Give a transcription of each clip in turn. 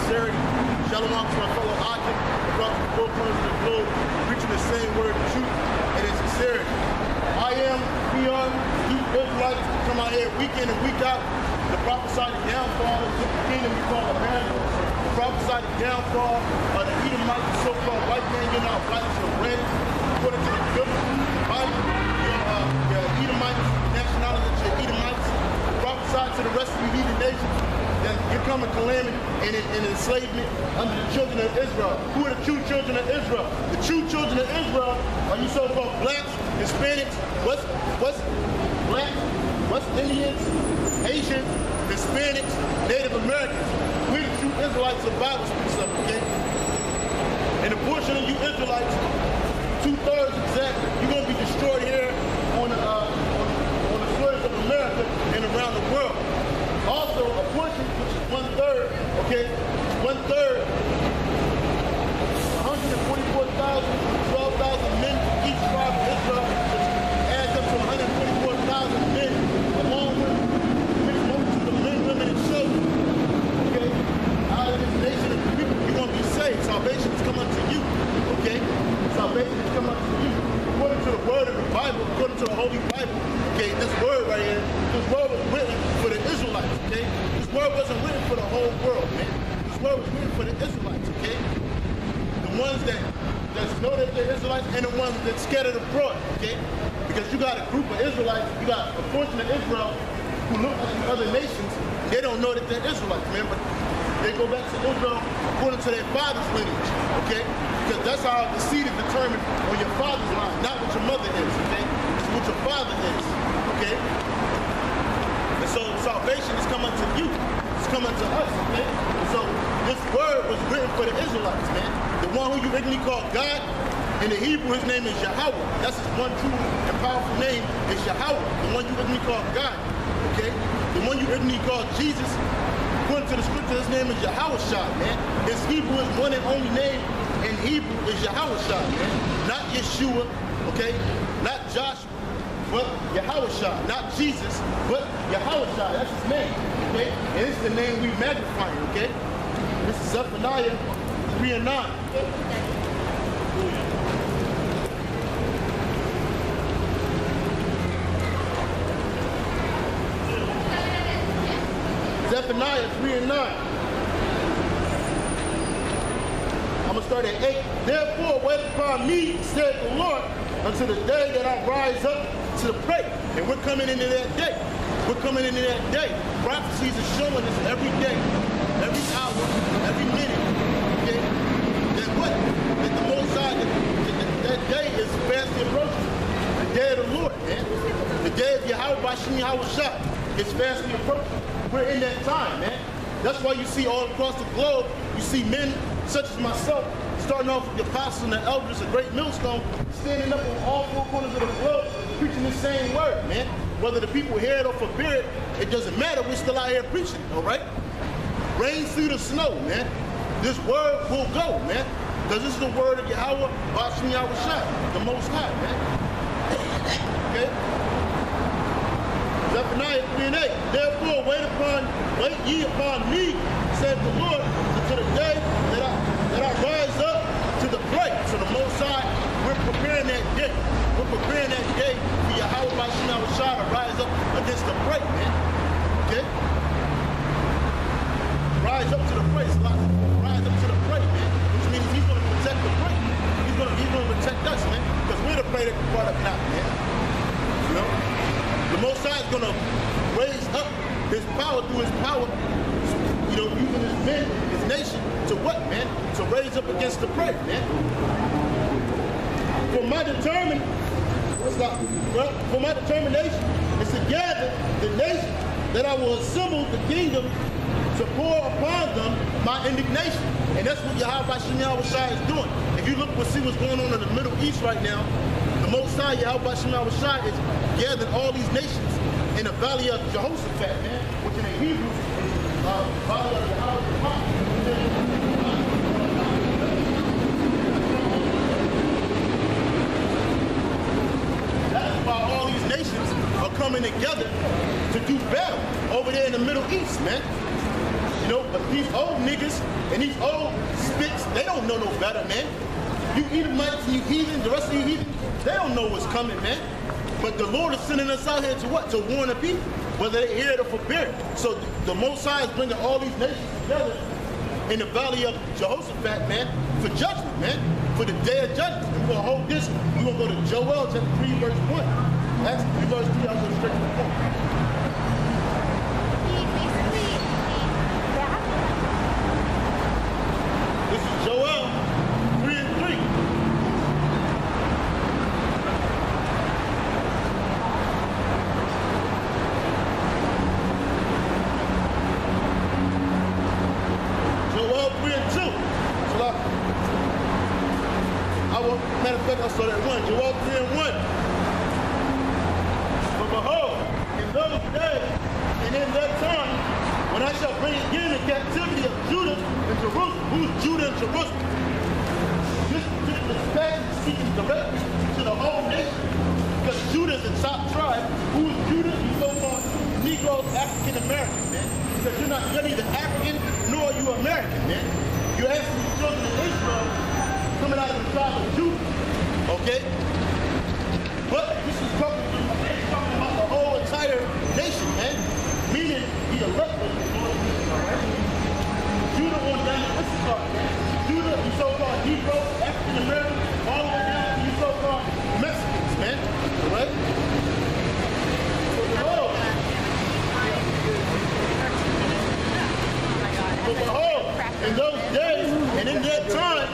sincerity. Shalom to my fellow Akim across the four corners of the globe, preaching the same word of truth and in sincerity. We are Israelites come out here week in and week out to prophesy the downfall of the kingdom we call America, to prophesy the downfall of the Edomites, the so-called white man getting out black for red, according to the biblical Bible. The Edomites, nationality of the Edomites, prophesy to the rest of the heathen nations that you're coming calamity and enslavement under the children of Israel. Who are the true children of Israel? The true children of Israel are you so-called blacks, Hispanics, West Indians, Asians, Hispanics, Native Americans. We're the true Israelites of Bible speaks of, okay? And a portion of you Israelites, 2/3 exactly, you're going to be destroyed here on the soils of America and around the world. Also, a portion, which is 1/3, okay, 1/3, 144,000, 12,000 men from each tribe of Israel, which adds up to 144,000 men, along with most of the men, women, and children, okay, out of this nation of people. You're going to be saved. Salvation is coming to you, okay? Salvation is coming to you. According to the word of the Bible, according to the Holy Bible, okay, this word right here, this word was written for the Israelites, okay? This word wasn't written for the whole world, man. This word was written for the Israelites, okay? The ones that know that they're Israelites and the ones that scattered abroad, okay? Because you got a group of Israelites, you got a portion of Israel who look like the other nations, they don't know that they're Israelites, man, but they go back to Israel according to their father's lineage, okay? Because that's how the seed is determined on your father's line, not what your mother is, okay? It's what your father is, okay? And so salvation is coming to you. It's coming to us, okay? And so this word was written for the Israelites, man. The one who you originally call God, in the Hebrew, his name is Yahweh. That's his one true and powerful name is Yahweh. The one you originally call God, okay? The one you originally call Jesus, according to the scripture, his name is Yahushua, man. His Hebrew, his one and only name in Hebrew is Yahushua, man. Not Yeshua, okay? Not Joshua, but Yahushua. Not Jesus, but Yahushua. That's his name, okay? And it's the name we magnify, okay? This is Zephaniah 3:9. Zephaniah 3:9. I'm going to start at 8. Therefore, wait upon me, said the Lord, until the day that I rise up to pray. And we're coming into that day. We're coming into that day. Prophecies are showing us every day, every hour, every minute, okay, that what? That the Most High, that day is fast approaching. The day of the Lord, man. The day of Yahweh Bashim Yahushua is fastly approaching. We're in that time, man. That's why you see all across the globe, you see men such as myself, starting off with the apostles and the elders, a great millstone, standing up on all four corners of the globe, preaching the same word, man. Whether the people hear it or forbid it, it doesn't matter. We're still out here preaching, all right? Rain through the snow, man. This word will go, man. Because this is the word of Yahweh, Bashim Yahushua, the Most High, man. Okay? Zephaniah 3:8. Therefore, wait ye upon me, said the Lord, until the day that I rise up to the plate. So the Most High, we're preparing that day. We're preparing that day for Yahweh Bashim Yahushua to rise up against the plate, man. Okay? Rise up to the plate. Rise up to the plate, man. Which means he's going to protect the plate. He's going to protect us, man. Because we're the plate that can part up now, man. You know? The Most High is going to raise up his power through his power, you know, using his men, his nation, to what, man? To raise up against the prey, man. For my determination is to gather the nation, that I will assemble the kingdom to pour upon them my indignation. And that's what Yahweh Bashim Yahushua is doing. If you look and see what's going on in the Middle East right now, the Most High, Yahweh Bashim Yahushua, is gathering all these nations in the valley of Jehoshaphat, man, which in the Hebrew is valley of Jehoshaphat. That's why all these nations are coming together to do battle over there in the Middle East, man. You know, these old niggas and these old spits, they don't know no better, man. You Edomites and you heathens, the rest of you heathens, they don't know what's coming, man. But the Lord is sending us out here to what? To warn the people, whether they hear it or forbear. So the Most High is bringing all these nations together in the valley of Jehoshaphat, man, for judgment, man, for the day of judgment. And we're going to hold this. We're going to go to Joel chapter 3, verse 1. Acts 3, verse 3, I'll go straight to the point. This is Joel 3 and 3. Joel 3 and 2. So matter of fact, I'll start at 1. Joel 3 and 1. But behold, in those days and in that time, when I shall bring again the captivity of Judah and Jerusalem. Who's Judah and Jerusalem? This passage is speaking directly to the whole nation. Because Judah is the top tribe. Who is Judah? You so-called Negroes, African Americans, man. Because you're neither African nor are you American, man. You're actually children of Israel coming out of the tribe of Judah. Okay? But this is talking about the whole entire nation, man. Meaning the elect of the Lord, right? Judah on down to Issachar, man. Judah, you so-called Negro, African American, all the way down to you so-called Mexicans, man. Right? So behold, in those days and in that time,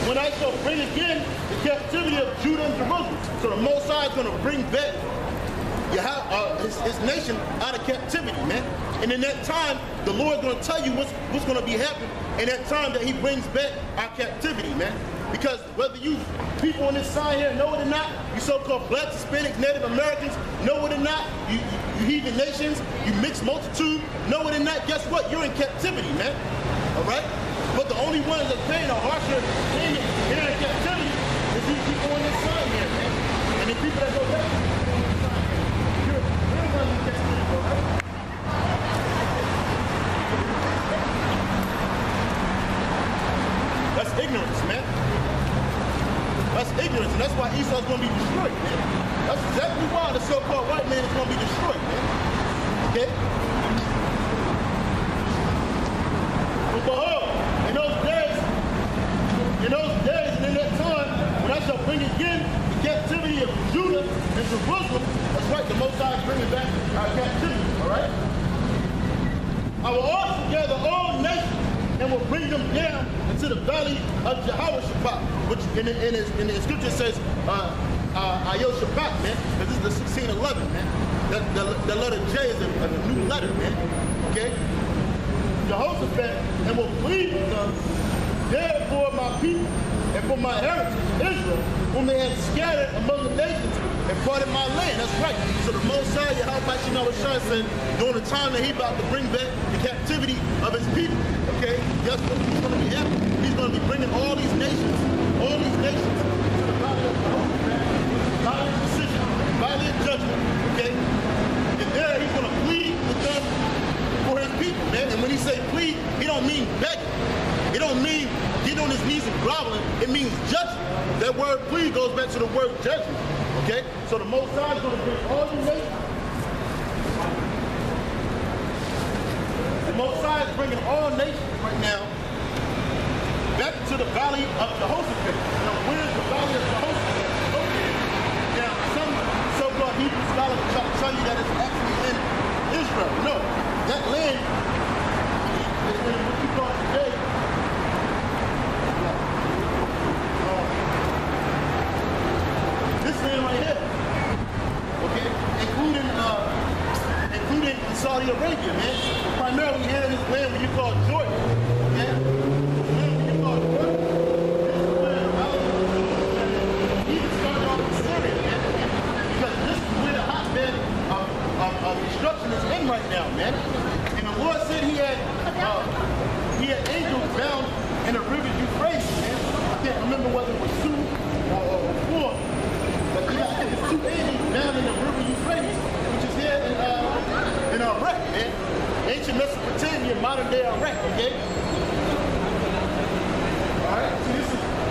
when I shall bring again the captivity of Judah and Jerusalem. So the Most High is going to bring back his nation out of captivity, man. And in that time, the Lord is going to tell you what's going to be happening in that time that he brings back our captivity, man. Because whether you people on this side here know it or not, you so-called blacks, Hispanics, Native Americans, know it or not, you heathen nations, you mixed multitude, know it or not, guess what? You're in captivity, man. All right? But the only ones that's paying a harsher payment here in captivity is these people on this side here, man. And the people that go back, you're in captivity, all right? That's ignorance, man. That's ignorance, and that's why Esau's going to be destroyed, man. That's exactly why the so-called white man is going to be destroyed, man. Okay? But behold, in those days and in that time, when I shall bring again the captivity of Judah and Jerusalem, that's right, the Most High is bringing back our captivity, all right? I will also gather all nations and will bring them down into the valley of Jehoshaphat, which in the scripture says Ayoshapat, man, because this is the 1611, man. The letter J is a new letter, man, okay? Jehoshaphat, and will plead with them, therefore my people and for my heritage, Israel, whom they have scattered among the nations and parted my land. That's right. So the Most High, Yahweh said, during the time that he about to bring back the captivity of his people, okay, guess what he's going to be happening? He's going to be bringing all these nations to the valley of Jehoshaphat, valley of decision, valley of judgment, okay? And there he's going to plead with them for his people, man. And when he say plead, he don't mean begging. It don't mean get on his knees and groveling. It means judgment. That word plead goes back to the word judgment. Okay? So the Most High is going to bring all these nations. The Most High is bringing all nations right now back to the valley of Jehoshaphat. Now, where's the valley of Jehoshaphat? Okay. Now, some so-called Hebrew scholars try to tell you that it's actually in Israel. No. That land is in what you call today. This land right here, okay, including Saudi Arabia, man. Primarily here in this land when you call Jordan, okay? This land when you call Jordan, this is where the valley of even started off in Syria, man. Because this is where the hotbed of destruction is in right now, man. And the Lord said he had modern day Iraq, okay? All right?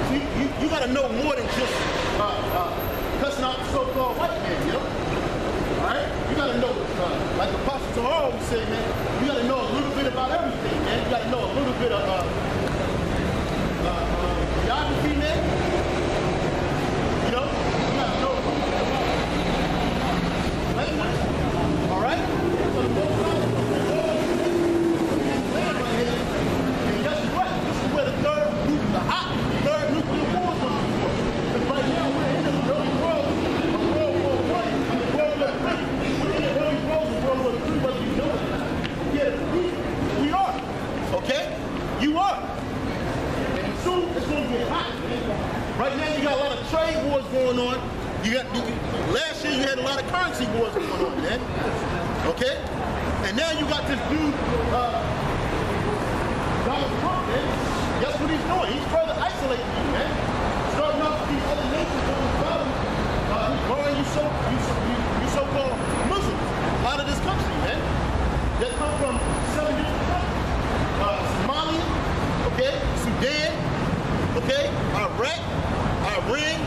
See, you got to know more than just cussing out the so-called white man, you know? All right? You got to know, like the Apostle Torah always say, man, you got to know a little bit about everything, man. You got to know a little bit of geography, man. You know? You got to know a little bit about language. All right? So the most and guess what? This is where the third nuclear war is going to be for. Because right now we're in the early world of World War I, World War III. We're in the early world of World War III, whether you know it. Yeah, we are. Okay? You are. And soon it's going to get hot. Right now you got a lot of trade wars going on. Last year you had a lot of currency wars going on, man. Okay? And now you got this dude, Donald Trump, man. Guess what he's doing? He's further isolating you, man. Starting off with these other nations on the bottom. He's drawing you so-called Muslims out of this country, man. That come from 7 different countries. Somalia, okay? Sudan, okay? Iraq, Iran,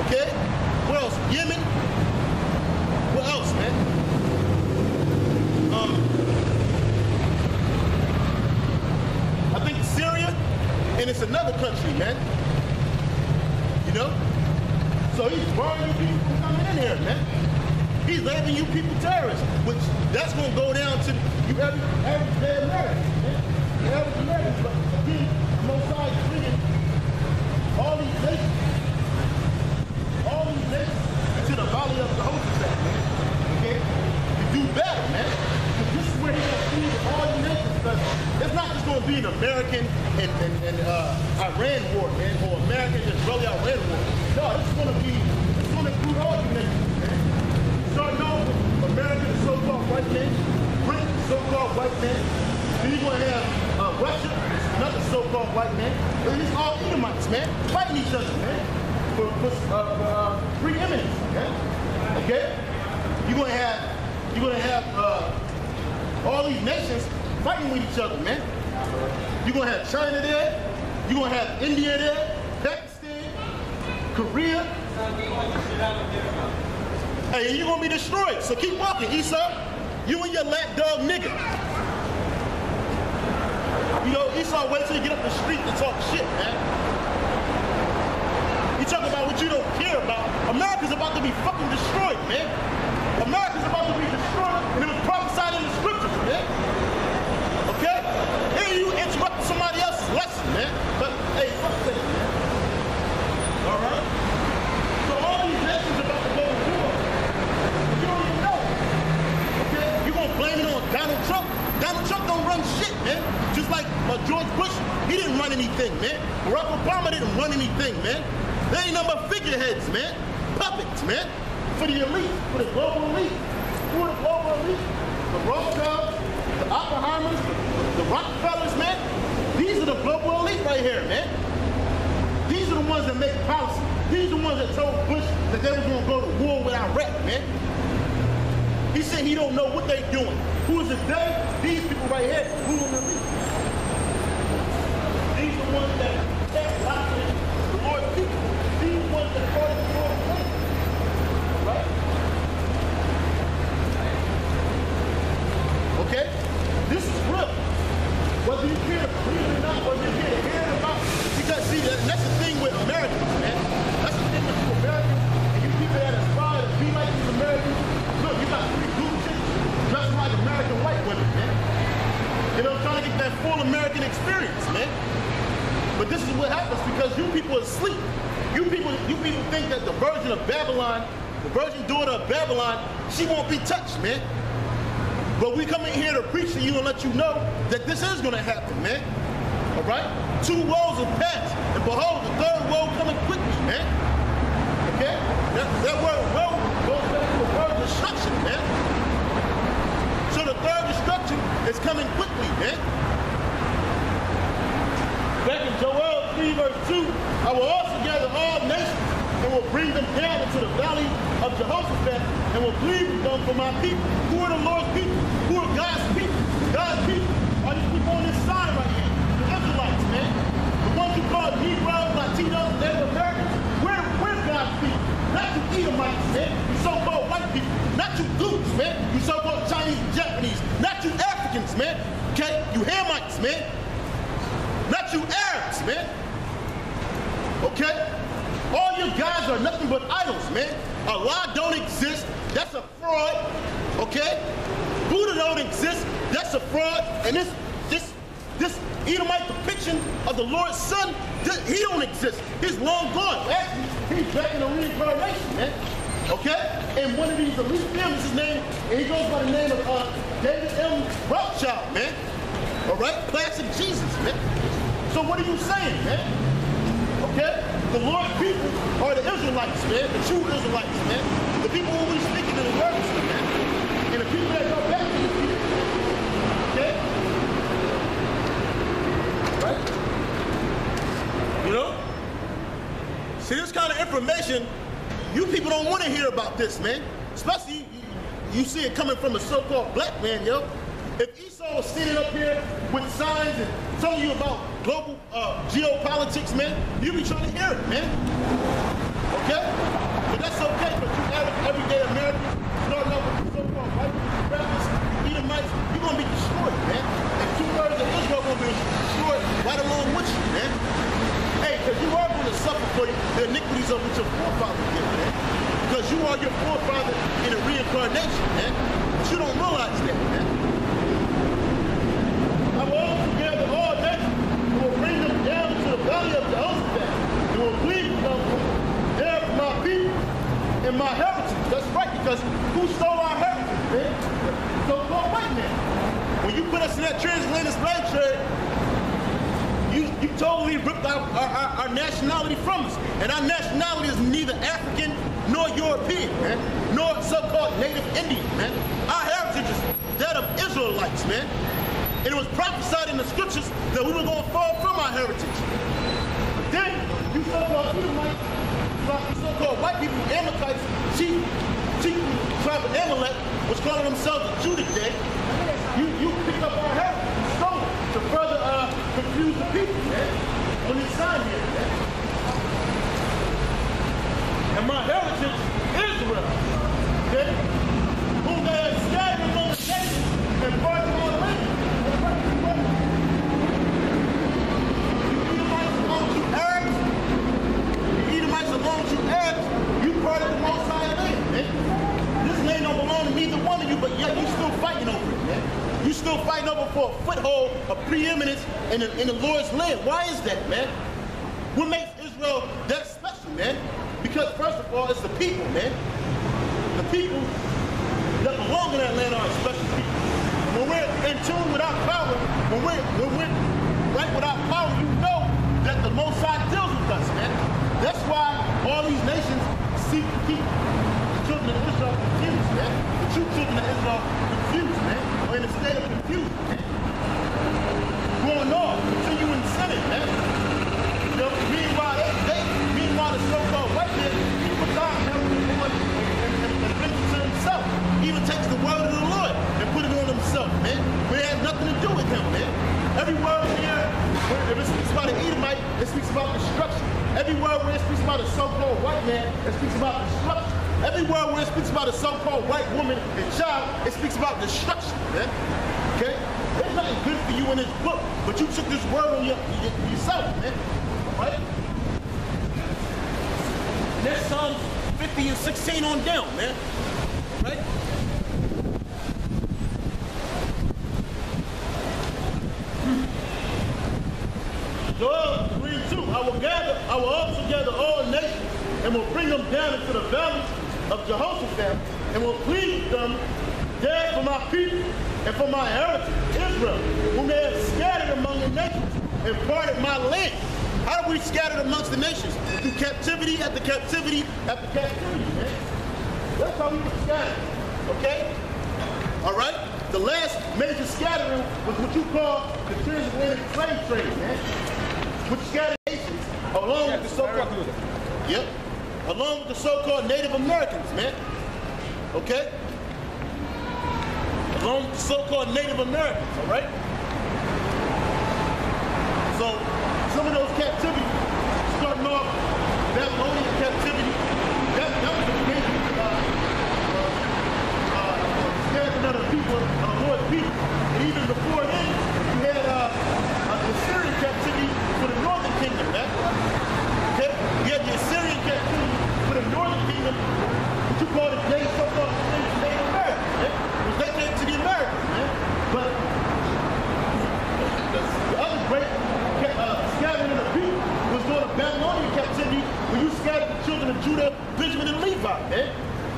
okay? What else? Yemen. What else, man? I think Syria, and it's another country, man. You know? So he's barring you people from coming in here, man. He's labeling you people terrorists, which that's going to go down to you everyday Americans, man. The average Americans, but again, the Most High is bringing all these nations into the valley of Jehoshaphat, man. Okay? To do better, man. Because this is where he's going to feed all the nations. Because it's not just going to be an American and Iran war, man, or American-Israeli-Iran war. No, this is going to include all the nations, man. Starting off with America, the so-called white man, Britain, the so-called white man. Then you're going to have Russia, another so-called white man. And it's all Edomites, man, fighting each other, man, for preeminence, man. Okay? You're going to have all these nations fighting with each other, man. You're going to have China there. You're going to have India there, Pakistan, Korea. Hey, and you're going to be destroyed. So keep walking, Esau. You and your lapdog nigga. You know, Esau, wait till you get up the street to talk shit, man. You talk about what you don't care about. America's about to be fucking destroyed, man. America's about to be destroyed, and it was prophesied in the scriptures, man. Okay? And you interrupt somebody else's lesson, man. But, hey, fuck that, man. All right? So all these nations are about to go to war. You don't even know. Okay? You're going to blame it on Donald Trump? Donald Trump don't run shit, man. Just like George Bush, he didn't run anything, man. Barack Obama didn't run anything, man. They ain't nothing but figureheads, man. Puppets, man. For the elite, for the global elite. Who are the global elite? The Rothschilds, the Oppenheimers, the Rockefellers, man. These are the global elite right here, man. These are the ones that make policy. These are the ones that told Bush that they were going to go to war with Iraq, man. He said he don't know what they doing. Who is it they? These people right here, who are the elite. These are the ones that locked in the Lord's people. These ones that fought in the Lord's place. Right? Okay? This is real. Whether you care to believe it or not, whether you care to hear it or not, because see, that's the thing with Americans, man. That's the thing with you Americans, and you people that aspire to be like these Americans. Look, you got 3 blue chicks dressing like American white women, man. You know, trying to get that full American experience, man. But this is what happens because you people are asleep. You people think that the virgin of Babylon, the virgin daughter of Babylon, she won't be touched, man. But we come in here to preach to you and let you know that this is going to happen, man. All right? 2 woes have passed, and behold, the 3rd woe coming quickly, man. Okay? That word woe goes back to the word destruction, man. So the 3rd destruction is coming quickly, man. Back in Joel 3 verse 2, I will also gather all nations and will bring them down into the valley of Jehoshaphat and will plead with them for my people. Who are the Lord's people? Who are God's people? God's people are are these people on this side right here? The Israelites, man. The ones you call Negroes, Latinos, Native Americans. We're God's people. Not you Edomites, man. You so-called white people. Not you Goots, man. You so-called Chinese and Japanese. Not you Africans, man. Okay? You Hamites, man. Not you Arabs, man. Okay? All you guys are nothing but idols, man. Allah don't exist. That's a fraud. Okay? Buddha don't exist. That's a fraud. And this Edomite depiction of the Lord's Son, he don't exist. He's long gone. Actually, he's back in the reincarnation, man. Okay? And one of these elite films, his name, and he goes by the name of David M. Rothschild, man. All right? Classic Jesus, man. So what are you saying, man? Okay? The Lord's people are the Israelites, man. The true Israelites, man. The people who we speaking in the words, man. And the people that go back to the people. Okay? Right? You know? See, this kind of information, you people don't want to hear about this, man. Especially, you see it coming from a so-called black man, yo. If Esau was sitting up here with signs and telling you about global geopolitics, man, you be trying to hear it, man. Okay? But that's okay, but you average everyday Americans, starting off with so-called white rappers, Edomites, you're going to be destroyed, man. And 2/3 of Israel going to be destroyed right along with you, man. Hey, because you are going to suffer for the iniquities of which your forefathers did, man. Because you are your forefather in a reincarnation, man. But you don't realize that, man. I will also gather all nations and will bring them down to the valley of Jehoshaphat and will plead them there for my people and my heritage. That's right, because who stole our heritage, man? So-called white man. When you put us in that transatlantic slave trade, you totally ripped our nationality from us. And our nationality is neither African nor European, man, nor so-called native Indian, man. Our heritage is that of Israelites, man. And it was prophesied in the scriptures that we were going to fall from our heritage. But then, you so-called Edomites, so-called white people, Amalekites, chief tribe of Amalek, was calling themselves the Judah Day. You pick up our heritage and stole it to further confuse the people, man, on this sign here, man. And my heritage, Israel, okay, whom they have scattered among the nations and brought them on land. You part of the Most High land, man. This land don't belong to neither one of you, but yet you still fighting over it, man. You still fighting over for a foothold, a preeminence in the Lord's land. Why is that, man? What makes Israel that special, man? Because first of all, it's the people, man. The people that belong in that land are a special people. When we're in tune with our power, when we're right with our power, you know that the Most High deals with us, man. That's why all these nations seek to keep the children of Israel confused, man. The true children of Israel confused, man. Or in a state of confusion, man. Going on, continuing sinning, man. You know, meanwhile the so-called white man, he puts on and brings it to himself. He even takes the word of the Lord and put it on himself, man. But it has nothing to do with him, man. Every word here, if it speaks about an Edomite, it speaks about destruction. Every word where it speaks about a so-called white man, it speaks about destruction. Every word where it speaks about a so-called white woman and child, it speaks about destruction, man. Okay? There's nothing good for you in this book, but you took this word on yourself, man. Right? And that's Psalms 50 and 16 on down, man. Right? Joel 3:2. I will also gather all nations and will bring them down into the valleys of Jehoshaphat and will plead them there for my people and for my heritage, Israel, whom they have scattered among the nations and parted my land. How do we scatter amongst the nations? Through captivity after captivity after captivity, man. That's how we were scattered, okay? All right? The last major scattering was what you call the transatlantic slave trade, man. Which scattered nations along with the so-called, along with the so-called Native Americans, man. Okay? Along with the so-called Native Americans, all right?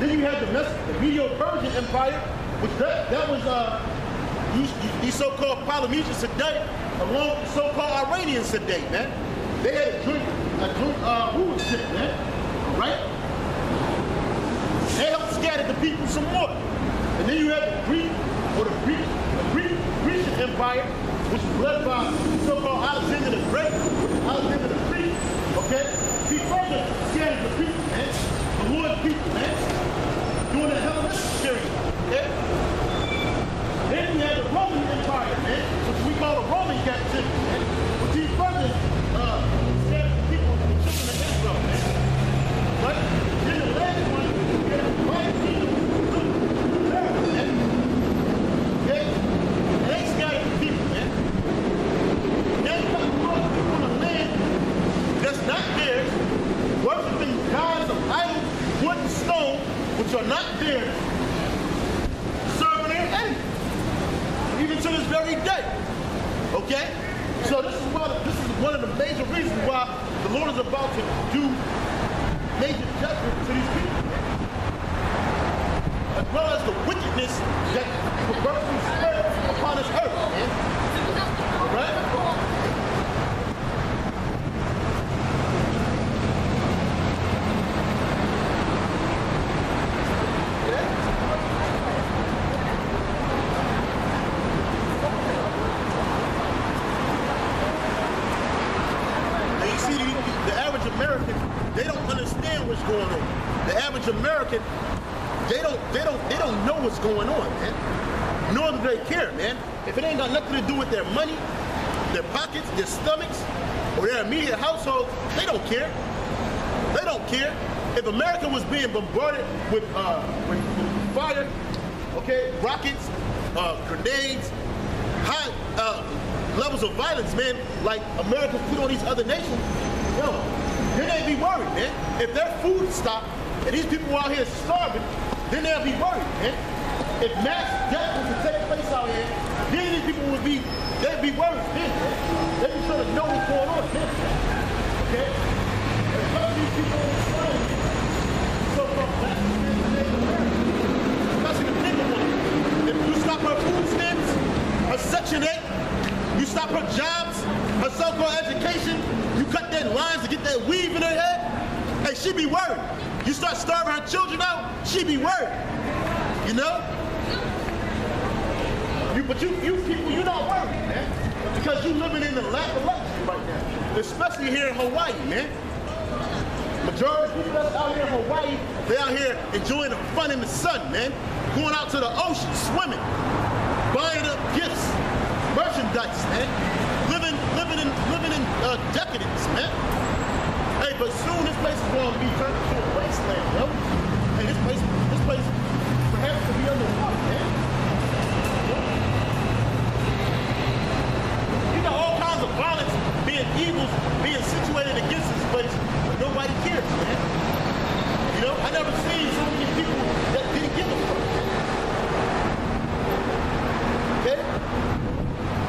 Then you had the Medo-Persian Empire, which that was these so-called Polynesians today, along with the so-called Iranians today, man. They had a joint rulership, man, right? They helped scatter the people some more. And then you had the Grecian Empire, which was led by so-called Alexander the Great, Alexander the Great, okay? He further scattered the people, man, the Lord's people, man, during the Hellenistic period, okay? Then you had the Roman Empire, man, which we call the Roman captivity, man, which he further scattered the people, the children of Israel, man, right? Then the last one, you had the Roman kingdom, man, okay? And they scattered the people, man. Then you got people on a land that's not theirs, worshiping gods of idols, wood and stone, which are not theirs, serving their enemies, even to this very day. Okay? So this is one of the major reasons why the Lord is about to do major judgment to these people, as well as the wickedness that perversely spread upon this earth, man. All right? They don't understand what's going on. The average American, they don't know what's going on, man. Nor do they care, man. If it ain't got nothing to do with their money, their pockets, their stomachs, or their immediate household, they don't care. They don't care. If America was being bombarded with fire, okay, rockets, grenades, high levels of violence, man, like America put on these other nations, yo, then they'd be worried, man. If their food stopped and these people out here starving, then they'll be worried, man. If mass death was to take place out here, then these people they'd be worried, man. They'd be trying to know what's going on, man. Okay? And some of these people on the phone, so-called black especially the nigger woman. If you stop her food stamps, her Section 8, you stop her jobs, her so-called education, you cut their lines to get that weave in her head, hey, she be worried. You start starving her children out, she be worried. You know? But you people, you're not worried, man. Because you living in the lap of luxury right now. Especially here in Hawaii, man. Majority of people that's out here in Hawaii, they out here enjoying the fun in the sun, man. Going out to the ocean, swimming, buying up gifts, merchandise, man. Living in decadence, man. Hey, but soon this place is going to be turned into a wasteland, yo. Hey, this place perhaps could be underwater, man. You got all kinds of violence, evils being situated against this place, but nobody cares, man. You know, I never seen so many people that didn't give a fuck. Okay?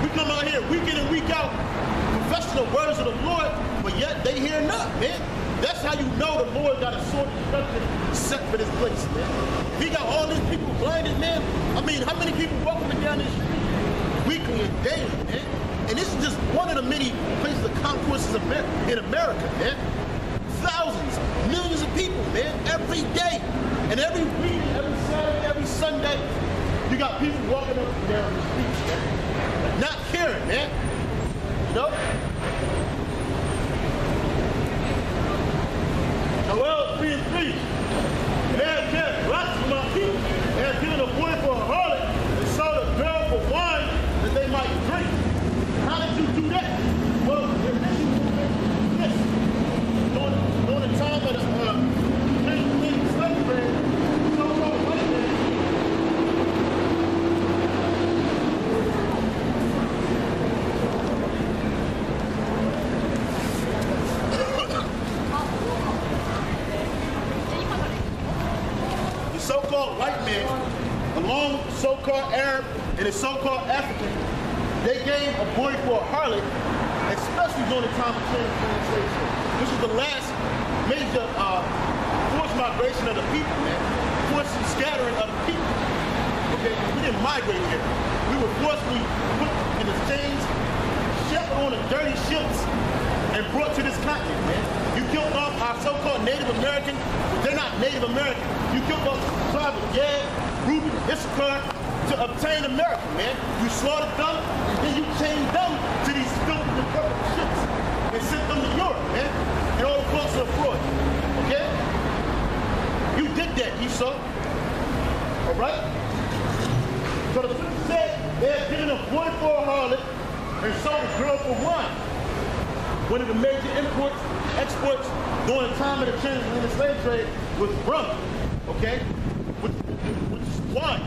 We come out here week in and week out, professing the words of the Lord, but yet they hear not, man. That's how you know the Lord got a sword of destruction set for this place, man. He got all these people blinded, man. I mean, how many people walking down this street weekly and daily, man? And this is just one of the many places of concourses in America, man. Thousands, millions of people, man, every day. And every week, every Saturday, every Sunday, you got people walking up and down the streets, man. Not caring, man. You know? Joel 3:3. And they had cast lots of my people. They had given a boy for a harlot and sold a girl for wine that they might drink. How did you do that? Well, the issue was this. During the time of the slave trade, so-called white man, the so-called white man, along with the so-called Arab and the so-called African, they gave a boy for a harlot, especially during the time of translation. This is the last major forced migration of the people, man. forced scattering of people. Okay, we didn't migrate here. We were forcibly put in the chains, shipped on the dirty ships, and brought to this continent, man. You killed off our so-called Native American, but they're not Native American. You killed off the tribe of Gad, Reuben, Issachar to obtain America, man. You slaughtered them, and then you chained them to these filthy and corrupt ships and sent them to Europe, man. And all the course of fraud, okay? You did that, Esau. All right? So the scripture said they had given a boy for a harlot and sold a girl for wine. One of the major imports, exports during the time of the transatlantic slave trade was rum, okay? Which is wine.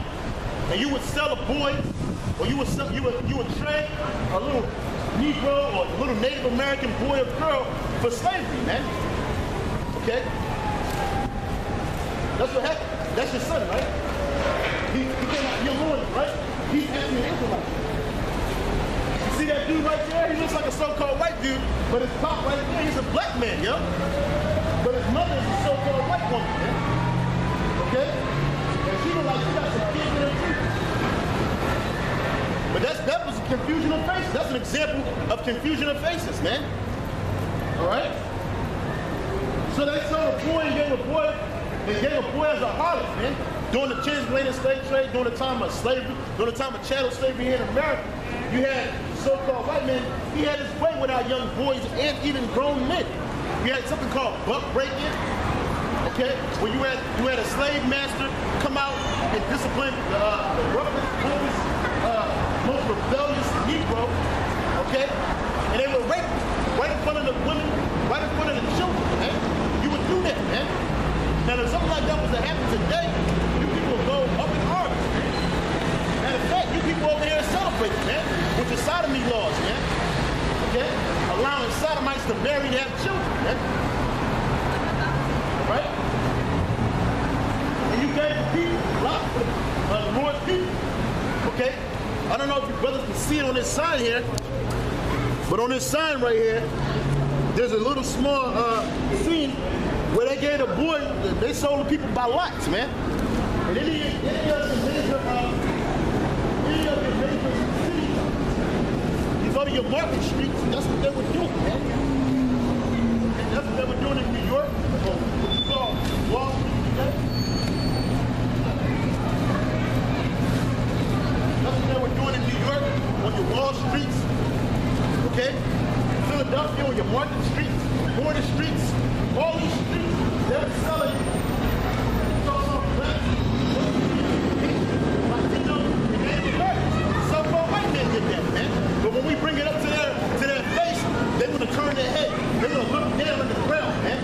And you would sell a boy, or you would trade a little Negro or a little Native American boy or girl for slavery, man. Okay? That's what happened. That's your son, right? He came out, your Lord, right? He's actually an Israelite. You see that dude right there? He looks like a so-called white dude, but his top right there, he's a black man, yo. But his mother is a so-called white woman, man. Okay? And she was like, she got some kids in her too. But that was a confusion of faces. That's an example of confusion of faces, man. All right? So they sold a boy and gave a boy as a harlot, man. During the transatlantic slave trade, during the time of slavery, during the time of chattel slavery here in America, you had so-called white men. He had his way with our young boys and even grown men. You had something called buck breaking, okay, where you had a slave master come out and discipline the roughest, coolest, most rebellious Negro, okay, and they were raped right in front of the women, right in front of the children, man. You would do that, man. Now, if something like that was to happen today, you people would go up in arms, man. Matter of fact, you people over here celebrating, man, with the sodomy laws, man. Okay? Allowing sodomites to marry and have children, man. Right? And you gave the people a lot for the Lord's people. Okay? I don't know if you brothers can see it on this sign here, but on this sign right here, there's a little small scene where they gave the boy, they sold the people by lots, man. And any of the major cities, you go to your market streets, that's what they were doing, man. And that's what they were doing in New York, what you call Wall Street today. That's what they were doing in New York, on your Wall Streets, okay? Philadelphia, on your market streets, border streets, all these streets, they were selling so-called black, Latino, and Native Americans. So-called white men did that, man. But when we bring it up to their face, they want to turn their head. They want to look down on the ground, man.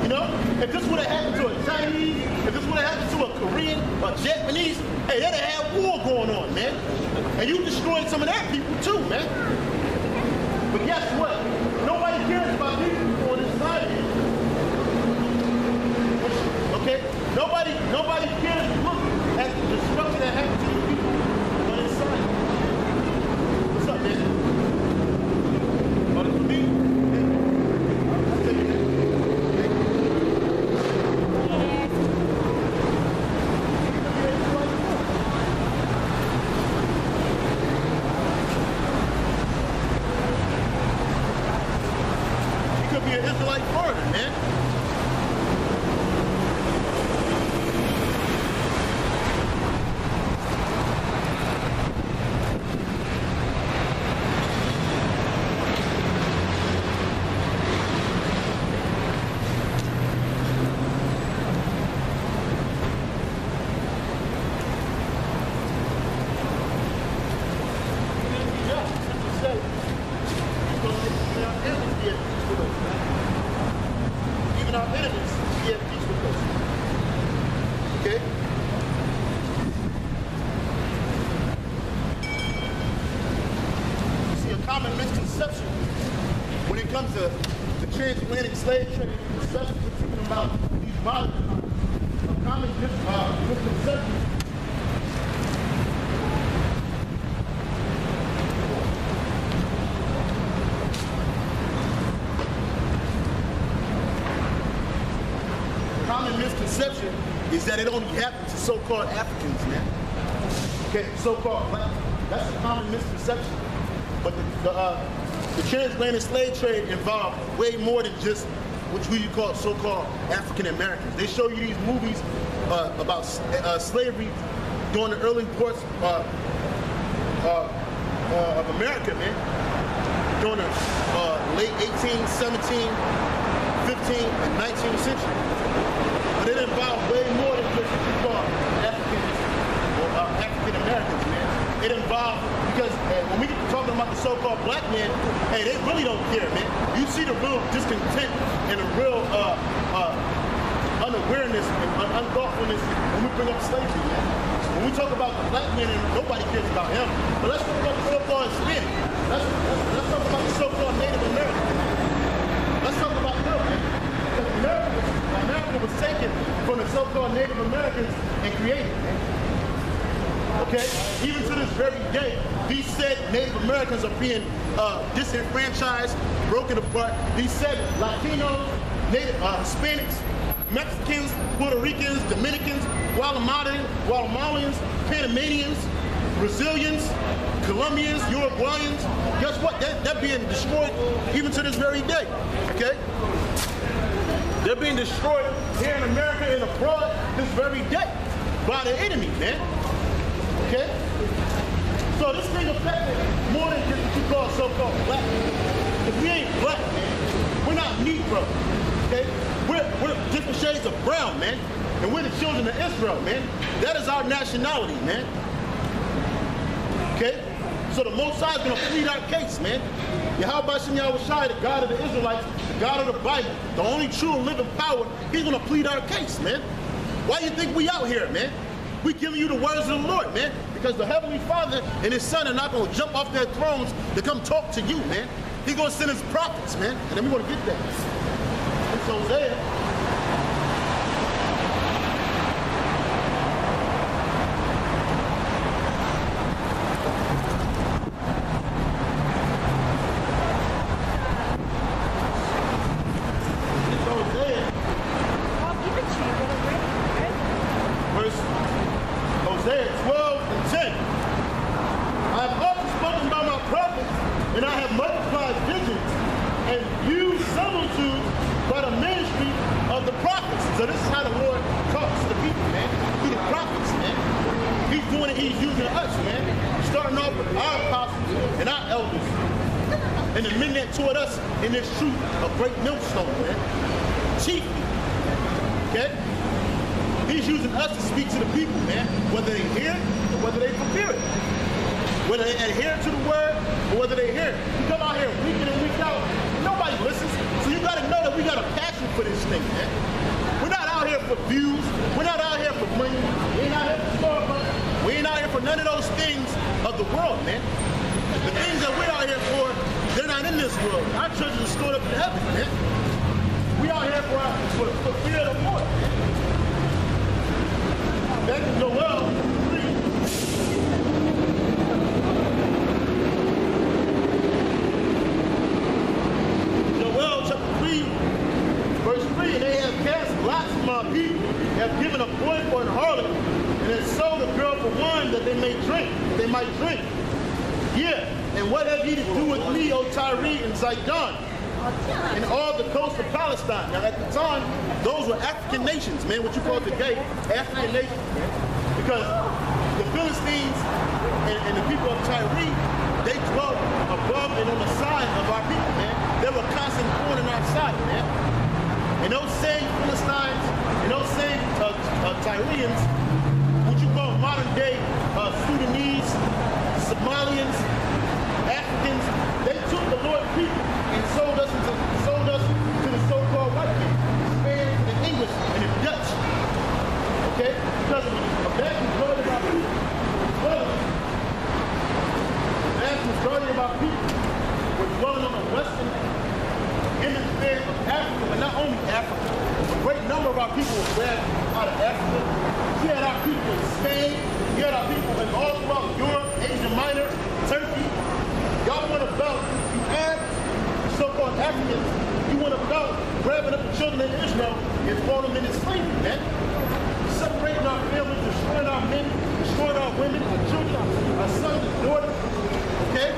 You know? If this would have happened to a Chinese, if this would have happened to a Korean or Japanese, hey, they'd have had war going on, man. And you destroyed some of their people too, man. But guess what? Nobody cares about these people on this side here. Okay? Nobody cares to look at the destruction that happened to these people on this side. What's up, man? Oh, this for me? I'll take it. Be an Israelite foreigner, man. Even our enemies be at peace with us. Okay? You see, a common misconception when it comes to the transatlantic slave trade, especially speaking about these violent times, a common misconception. Misconception is that it only happens to so-called Africans, man. Okay, so-called black. That's a common misconception. But the transatlantic slave trade involved way more than just what you call so-called African Americans. They show you these movies about slavery during the early parts of America, man. During the late 18th, 17th, 15th, and 19th century. But it involved way more than just what you call Africans or African Americans, man. It involved, because when we get to talking about the so-called black men, hey, they really don't care, man. You see the real discontent and the real unawareness and unthoughtfulness when we bring up slavery, man. When we talk about the black man, and nobody cares about him. But let's talk about the so-called Hispanic. Let's talk about the so-called Native American. Let's talk about them, man. Because America was taken from the so-called Native Americans and created, man. Okay? Even to this very day, these said Native Americans are being disenfranchised, broken apart. These said Latinos, Native Hispanics, Mexicans, Puerto Ricans, Dominicans, Guatemalans, Panamanians, Brazilians, Colombians, Uruguayans. Guess what? They're being destroyed even to this very day. Okay? They're being destroyed here in America and abroad this very day by the enemy, man. Okay? So this thing affected more than just what you call so-called black. If we ain't black, man, we're not Negro. Okay? We're different shades of brown, man. And we're the children of Israel, man. That is our nationality, man. Okay? So the Most High is going to plead our case, man. Yahweh, the God of the Israelites, the God of the Bible, the only true and living power, he's going to plead our case, man. Why do you think we out here, man? We giving you the words of the Lord, man. Because the Heavenly Father and his Son are not going to jump off their thrones to come talk to you, man. He's going to send his prophets, man. And then we're going to get that. It's Hosea. Toward us in this truth of great millstone, man. Chiefly. Okay? He's using us to speak to the people, man. Whether they hear it or whether they fulfill it. Whether they adhere to the word or whether they hear it. We come out here week in and week out, nobody listens. So you gotta know that we got a passion for this thing, man. We're not out here for views. We're not out here for money. We ain't out here for Starbucks. We ain't out here for none of those things of the world, man. The things that we're out here for, they're not in this world. Our treasures are stored up in heaven, man. We are here for fear of the Lord. Back to Joel 3. Joel chapter 3, verse 3. And they have cast lots for my people, have given a boy for an harlot, and have sold a girl for wine that they may drink, they might drink. Yeah, and what have ye to do with me, O Tyre and Zidon, and all the coast of Palestine? Now at the time, those were African nations, man, what you call today, African nations, man. Because the Philistines and the people of Tyre, they dwelt above and on the side of our people, man. They were constant thorn in our side, man. And those same Philistines and those same Tyrians, what you call modern day Sudanese, Somalians, Africans, they took the Lord's people and sold us to the so-called white people, the Spanish, the English, and the Dutch. Okay? Because a vast majority of our people, were dwelling on the western hemisphere of Africa, but not only Africa. A great number of our people were grabbed out of Africa. You had our people in Spain. You had our people in all throughout Europe, Asia Minor, Turkey. Y'all went about, you add so-called Africans, you went about grabbing up the children of Israel and throwing them into slavery, man. separating our families, destroying our men, destroying our women, our children, our sons and daughters. Okay?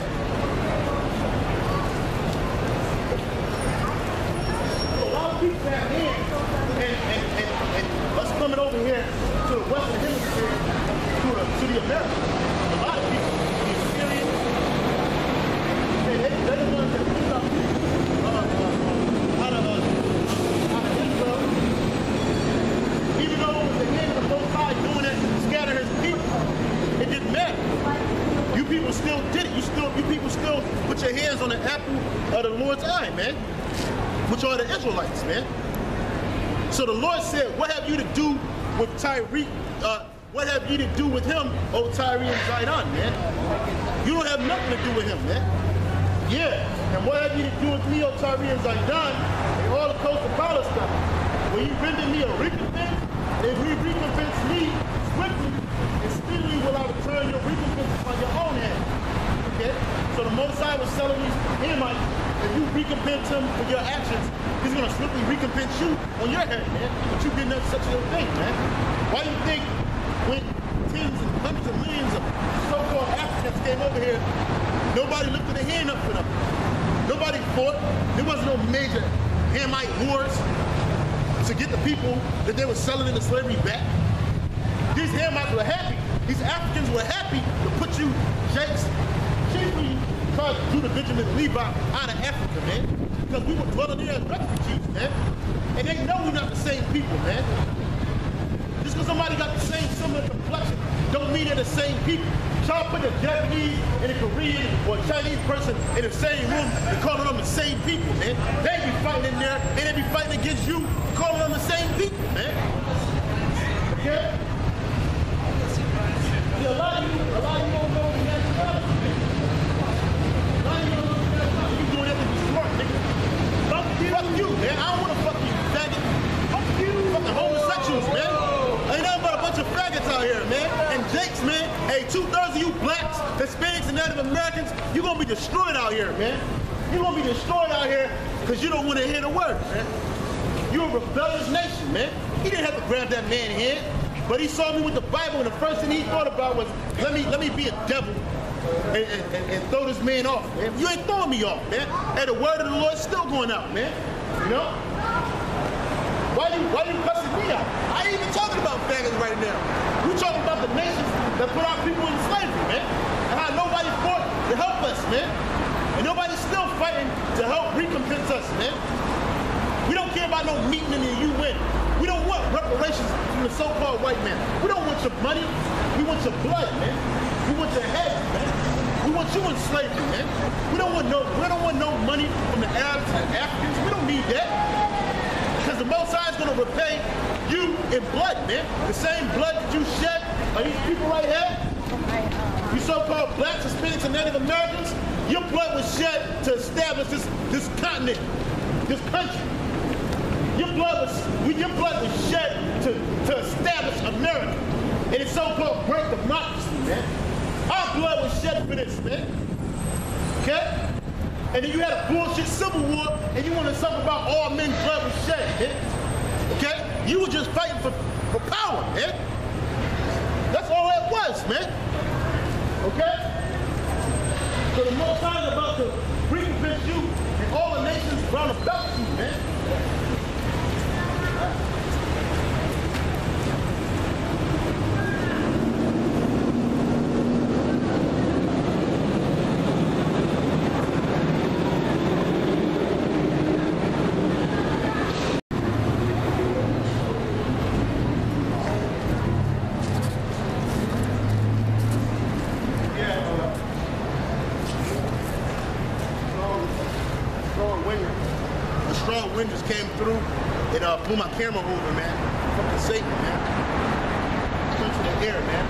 So a lot of people have hands and us coming over here to the Western Hemisphere, to the Americas. A lot of people, the Syrians, they're the ones that put up out of Israel. Even though it was the hand of the Most High doing it to scatter his people, it didn't matter. You people still did it. You people still put your hands on the apple of the Lord's eye, man. Which are the Israelites, man. So the Lord said, what have you to do with Tyre? What have you to do with him, O Tyre and Zidon, man? You don't have nothing to do with him, man. Yeah, and what have you to do with me, O Tyre and Zidon, and all the coast of Palestine? Will you render me a recompense? If we recompense me swiftly, and speedily will I return your recompense on your own hand. Okay? So the Most High was telling these Hamites, if you recompense him for your actions, he's going to swiftly recompense you on your head, man. But you did not such a thing, man. Why do you think when tens and hundreds of millions of so-called Africans came over here, nobody lifted a hand up for them? Nobody fought. There wasn't no major Hamite wars to get the people that they were selling into slavery back. These Hamites were happy. These Africans were happy to put you, Jakes, chiefly try to do the Benjamin Levi out of Africa, man. Because we were dwelling there as refugees, man. And they know we're not the same people, man. Just because somebody got the same similar complexion don't mean they're the same people. Try to put a Japanese and a Korean or a Chinese person in the same room and calling them the same people, man. They be fighting in there and they be fighting against you, calling them the same people, man. Okay? See, a lot of you don't know the nationality, man. A lot of you don't know the nationality. You doing that to be smart, nigga. Fuck you, man. I don't want to fuck you, faggot. Fuck you. Fucking homosexuals, man. Ain't nothing but a bunch of faggots out here, man. And Jakes, man. Hey, 2/3 of you blacks, Hispanics, and Native Americans, you're going to be destroyed out here, man. You're going to be destroyed out here because you don't want to hear the word, man. You're a rebellious nation, man. He didn't have to grab that man's hand, but he saw me with the Bible, and the first thing he thought about was, let me be a devil and throw this man off, man. You ain't throwing me off, man. And the word of the Lord is still going out, man. You know? Why you cussing me out? I ain't even talking about faggots right now. We talking about the nations that put our people in slavery, man. And how nobody fought to help us, man. And nobody's still fighting to help recompense us, man. We don't care about no meeting in the UN. We don't want reparations from the so-called white man. We don't want your money. We want your blood, man. We want your head, man. We want you in slavery, man. We don't want no money from the Arabs and the Africans. We don't need that. Because the Most High is going to repay you in blood, man. The same blood that you shed by these people right here. You so-called blacks, Hispanics, and Native Americans, your blood was shed to establish this continent, this country. Your blood was shed to establish America and its so-called great democracy, man. Our blood was shed for this, man. Okay? And then you had a bullshit civil war, and you want to talk about all men's blood was shed, man. Okay? You were just fighting for power, man. That's all that was, man. Okay? So the Most High is about to recompense you and all the nations around about you, man. Wind just came through and blew my camera over, man. Fucking Satan, man. Come to the air, man.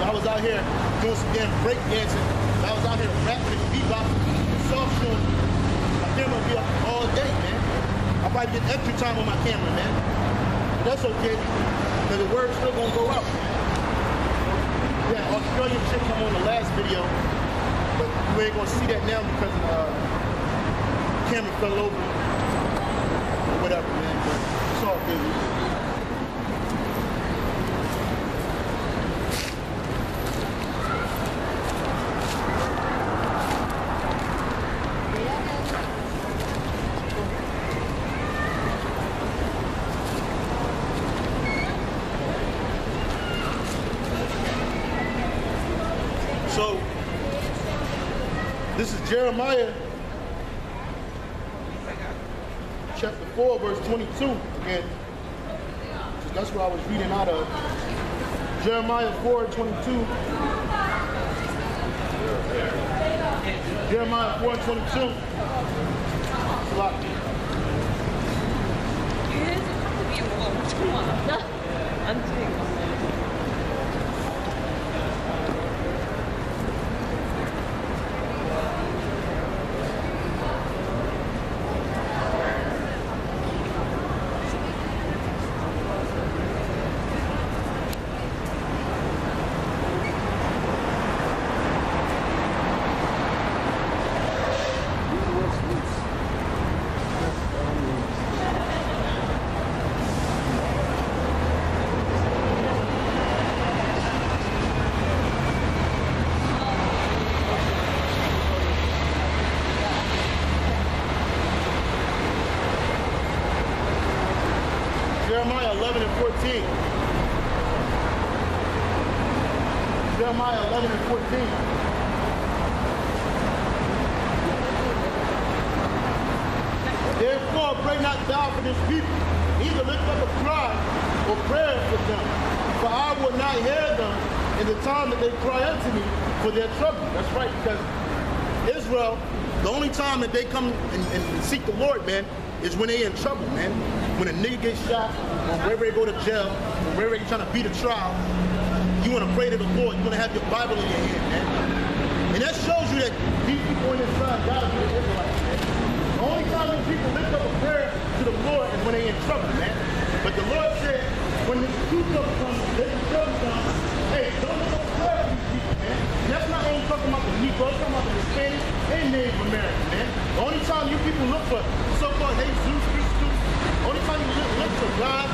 I was out here doing some damn break dancing. I was out here rapping and bebopping and soft shoeing. My camera will be up all day, man. I'll probably get extra time on my camera, man. But that's okay, because the word's still gonna go out, man. Yeah, Australian shit come on the last video. But you ain't gonna see that now because the camera fell over. whatever, man. But it's all good. So, this is Jeremiah chapter 4, verse 22. Again, that's what I was reading out of. Jeremiah 4:22. Jeremiah 4:22. It's a lot. Jeremiah 11:14. Jeremiah 11:14. Therefore, pray not thou for this people, either lift up a cry or prayer for them, for I will not hear them in the time that they cry unto me for their trouble. That's right, because Israel, the only time that they come and seek the Lord, man, is when they in trouble, man. When a nigga gets shot, or wherever they go to jail, or wherever they trying to beat a trial, you want to pray to the Lord. You want to have your Bible in your hand, man. And that shows you that these people in this time, God is the Israelites, man. The only time when people lift up a prayer to the Lord is when they in trouble, man. But the Lord said, when this true trouble comes, this trouble comes, hey, don't lift up a prayer to these people, man. And that's not only talking about the Negroes, talking about the Hispanics and Native Americans, man. The only time you people look for so-called Jesus, only time you look for God,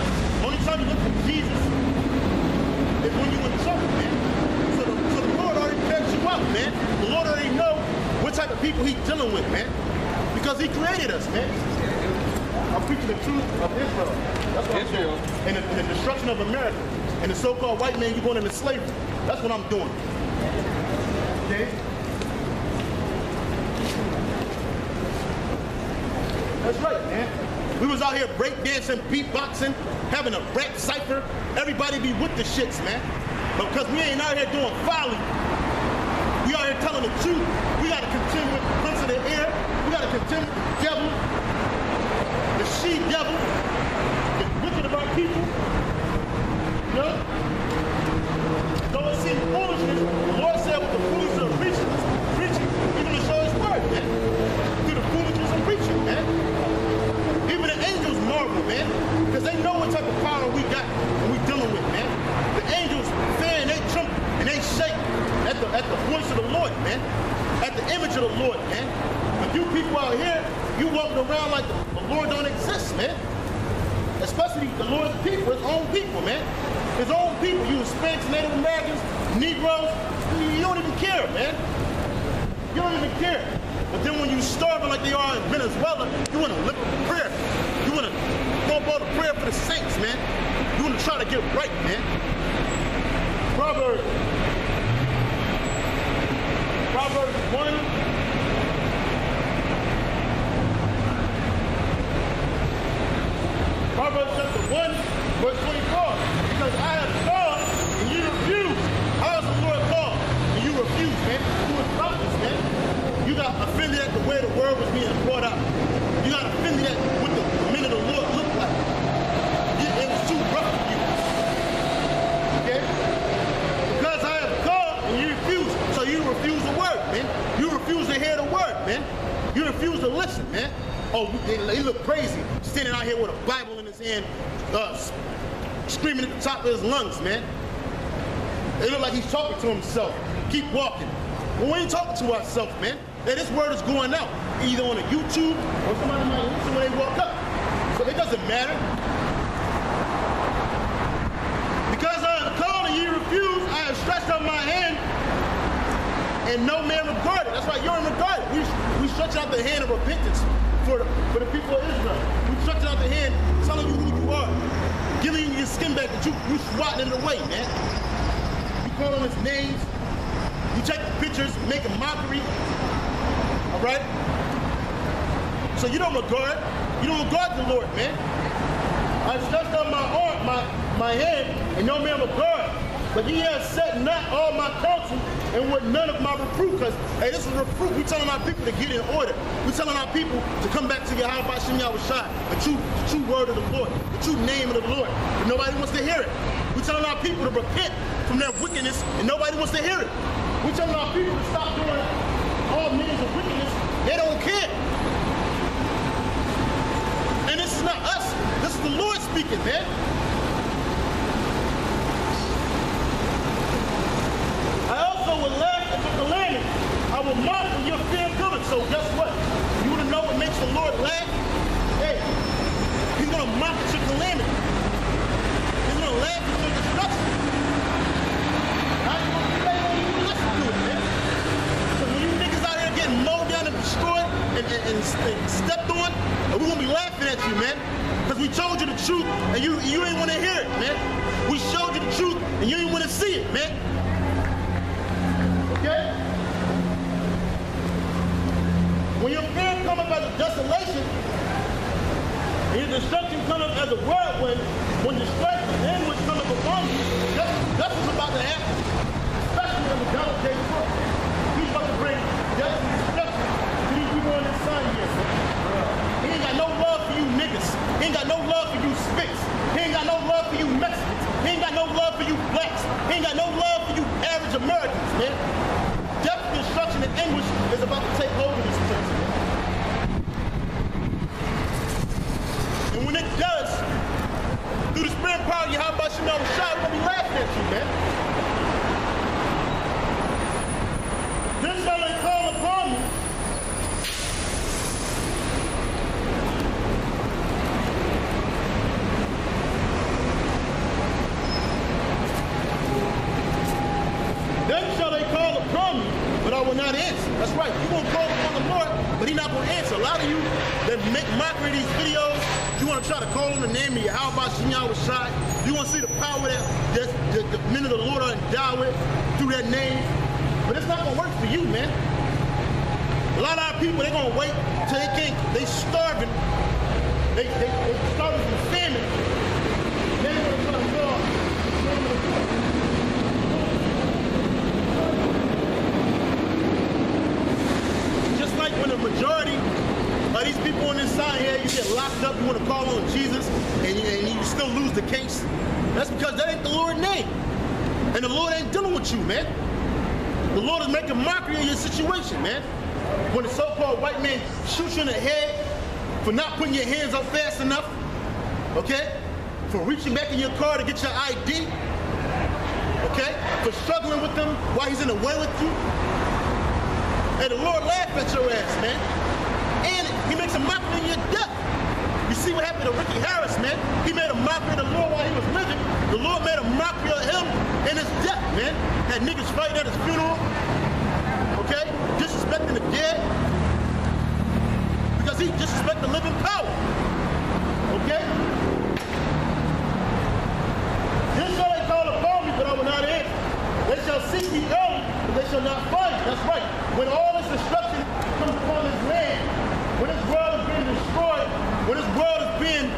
only time you look for Jesus is when you're in trouble, man. So the Lord already bags you up, man. The Lord already knows what type of people he's dealing with, man. Because he created us, man. I'm preaching the truth of Israel. That's what I'm doing. And the destruction of America. And the so-called white man, you're going into slavery. That's what I'm doing. Okay? That's right, man. We was out here breakdancing, beatboxing, having a rap cipher. Everybody be with the shits, man. But because we ain't out here doing folly, we out here telling the truth. We got to contend with the prince of the air. We got to contend with the devil, the she-devil, the wicked of our people. You know? Though it seems foolishness, the Lord said with the foolishness of preaching, he's going to show his word, man. Through the foolishness of preaching, man. Even the angels marvel, man, because they know what type of power we got and we dealing with, man. The angels fear and they tremble and they shake at the voice of the Lord, man, at the image of the Lord, man. But you people out here, you walking around like the Lord don't exist, man. Especially the Lord's people, his own people, man. His own people, you Hispanics, Native Americans, Negroes, you don't even care, man. You don't even care. But then when you starving like they are in Venezuela, you want to lift up a prayer. You want to go about a prayer for the saints, man. You want to try to get right, man. Proverbs 1. Proverbs chapter 1, verse 24. Because I have called and you refuse. How does the Lord call and you refuse, man? You was prophets, man. You got offended at the way the word was being brought out. You got offended at what the men of the Lord looked like. It was too rough for you. Okay? Because I have called and you refuse. So you refuse the word, man. You refuse to hear the word, man. You refuse to listen, man. Oh, he look crazy, standing out here with a Bible in his hand, screaming at the top of his lungs, man. It look like he's talking to himself. Keep walking. Well, we ain't talking to ourselves, man. That this word is going out, either on a YouTube or somebody might listen when they walk up. So it doesn't matter. Because I have called and ye refuse, I have stretched out my hand, and no man regarded. That's why you're regarded. We stretch out the hand of repentance for the people of Israel. We stretch out the hand telling you who you are, giving you your skin back, that you swatting it away, man. You call him his names. You take pictures, make a mockery. All right? So you don't regard the Lord, man. I stretched out my arm, my hand, and no man regard. But he has set not all my counsel and with none of my reproof. Because, hey, this is a reproof. We're telling our people to get in order. We're telling our people to come back to Yahweh Gmshawaii, the true word of the Lord, the true name of the Lord. But nobody wants to hear it. We're telling our people to repent from their wickedness, and nobody wants to hear it. We're telling our people to stop doing all means of wickedness. They don't care. And this is not us. This is the Lord speaking, man. I also will laugh at the calamity. I will mock when your fear coming. So guess what? You want to know what makes the Lord laugh? Hey, he's going to mock at your calamity. He's going to laugh at your destruction. How you going to play when you listen to it, man? So when you niggas out here getting mowed down and destroyed and stepped on, we're going to be laughing at you, man. Because we told you the truth and you ain't want to hear it, man. We showed you the truth and you ain't want to see it, man. Okay? When your fear comes up as a desolation, and your destruction comes up as a whirlwind, when distress and anguish come up upon you, that's what's about to happen. Especially when the God came forth. He's about to bring death and destruction to these people on this side here. He ain't got no love for you niggas. He ain't got no love for you Spicks. He ain't got no love for you Mexicans. He ain't got no love for you blacks. He ain't got no love for you average Americans, man. Death, destruction, and anguish is about to take hold of this place. And when it does, through the spirit and power of Yahweh Gmshawaii, we're going to be laughing at you, man. Then shall they call upon me. Then shall they call upon me, but I will not answer. That's right. You're going to call upon the Lord, but he's not going to answer. A lot of you that make mockery of these videos, you want to try to call on the name of Yahweh Gmshawaii. You want to see the power that the men of the Lord are endowed with through that name. But it's not going to work for you, man. A lot of our people, they're going to wait till they can't. They starving. They starving from famine. Then they're going to go off. Like when the majority of these people on this side here, you get locked up, you want to call on Jesus, and you still lose the case. That's because that ain't the Lord's name. And the Lord ain't dealing with you, man. The Lord is making mockery of your situation, man. When the so-called white man shoots you in the head for not putting your hands up fast enough, okay? For reaching back in your car to get your ID, okay? For struggling with them while he's in the way with you. And the Lord laughed at your ass, man. And he makes a mockery of your death. You see what happened to Ricky Harris, man? He made a mockery of the Lord while he was living. The Lord made a mockery of him in his death, man. Had niggas fighting at his funeral, okay? Disrespecting the dead. Because he disrespected the living power, okay? This shall they call upon me, but I will not answer. They shall seek me early, but they shall not find me. That's right. When all this destruction comes upon this land, when this world is being destroyed, when this world is being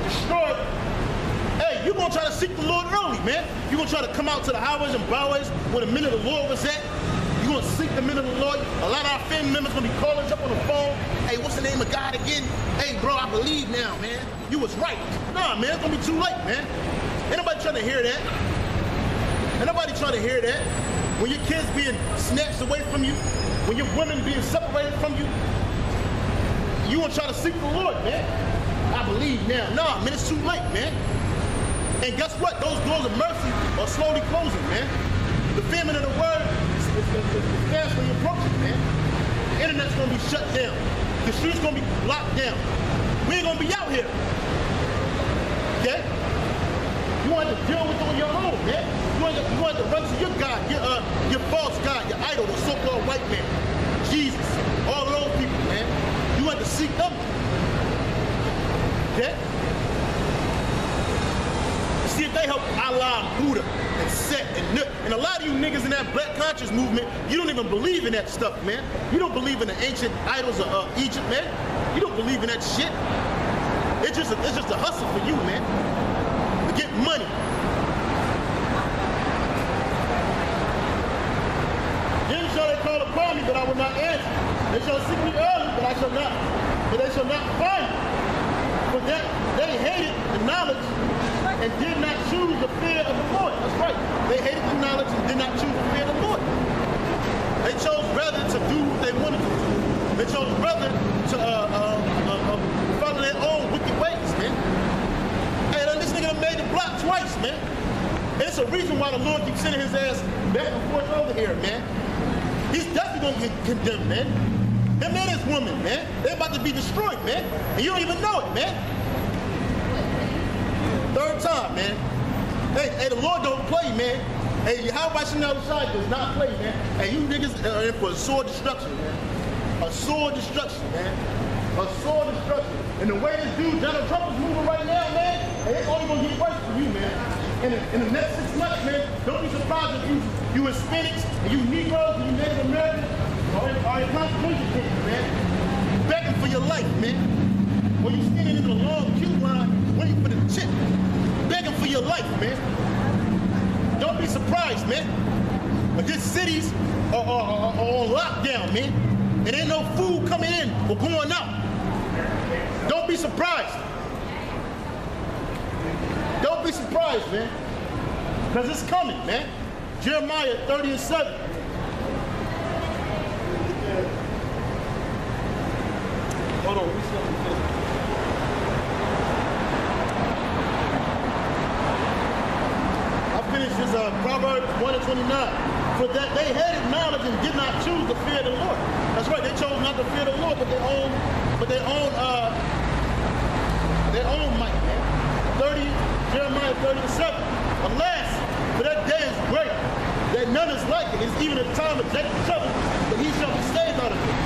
destroyed, hey, you're going to try to seek the Lord early, man. You're going to try to come out to the highways and byways where the men of the Lord was at. You're going to seek the men of the Lord. A lot of our family members going to be calling us up on the phone. Hey, what's the name of God again? Hey, bro, I believe now, man. You was right. Nah, man, it's going to be too late, man. Ain't nobody trying to hear that. Ain't nobody trying to hear that. When your kids being snatched away from you, when your women being separated from you, you want to try to seek the Lord, man. I believe now. Nah, man, it's too late, man. And guess what? Those doors of mercy are slowly closing, man. The famine of the word is fastly approaching, man. The internet's going to be shut down. The streets going to be locked down. we ain't gonna be out here. Okay? You want to deal with it on your own, man. You want to run to your God, your false God, your idol, the so-called white man, Jesus, all of those people, man. You want to seek them. Okay? See if they help Allah and Buddha and Set and Nut. And a lot of you niggas in that black conscious movement, you don't even believe in that stuff, man. You don't believe in the ancient idols of Egypt, man. You don't believe in that shit. It's just a hustle for you, man. To get money. Then shall they call upon me, but I will not answer. They shall seek me early, but they shall not find me. For that they hated the knowledge and did not choose the fear of the Lord. That's right. They hated the knowledge and did not choose the fear of the Lord. They chose rather to do what they wanted to do. They chose rather to follow their own wicked ways, man. Hey, this nigga done made the block twice, man. And it's a reason why the Lord keeps sending his ass back and forth over here, man. He's definitely gonna get condemned, man. Him and his woman, man. They're about to be destroyed, man. And you don't even know it, man. Third time, man. Hey, the Lord don't play, man. Hey, how about you does not play, man? Hey, you niggas are in for a sore destruction, man. A sore destruction, man. A sore destruction. And the way this dude, Donald Trump, is moving right now, man, hey, it's only gonna get worse for you, man. In the next 6 months, man, don't be surprised if you Hispanics and you Negroes and you Native Americans are in concentration camps, man. Begging for your life, man. Or you standing in the long queue line waiting for the chip. Begging for your life, man. Don't be surprised, man. But these cities are on lockdown, man. And ain't no food coming in or going out. Don't be surprised. Don't be surprised, man. Because it's coming, man. Jeremiah 30:7. Hold on. This is Proverbs 1:29. For that they hated knowledge and did not choose the fear of the Lord. That's right, they chose not to fear the Lord, but their own might, man. Jeremiah 30:7. Alas, for that day is great, that none is like it. It's even a time of Jacob's trouble, but he shall be saved out of it.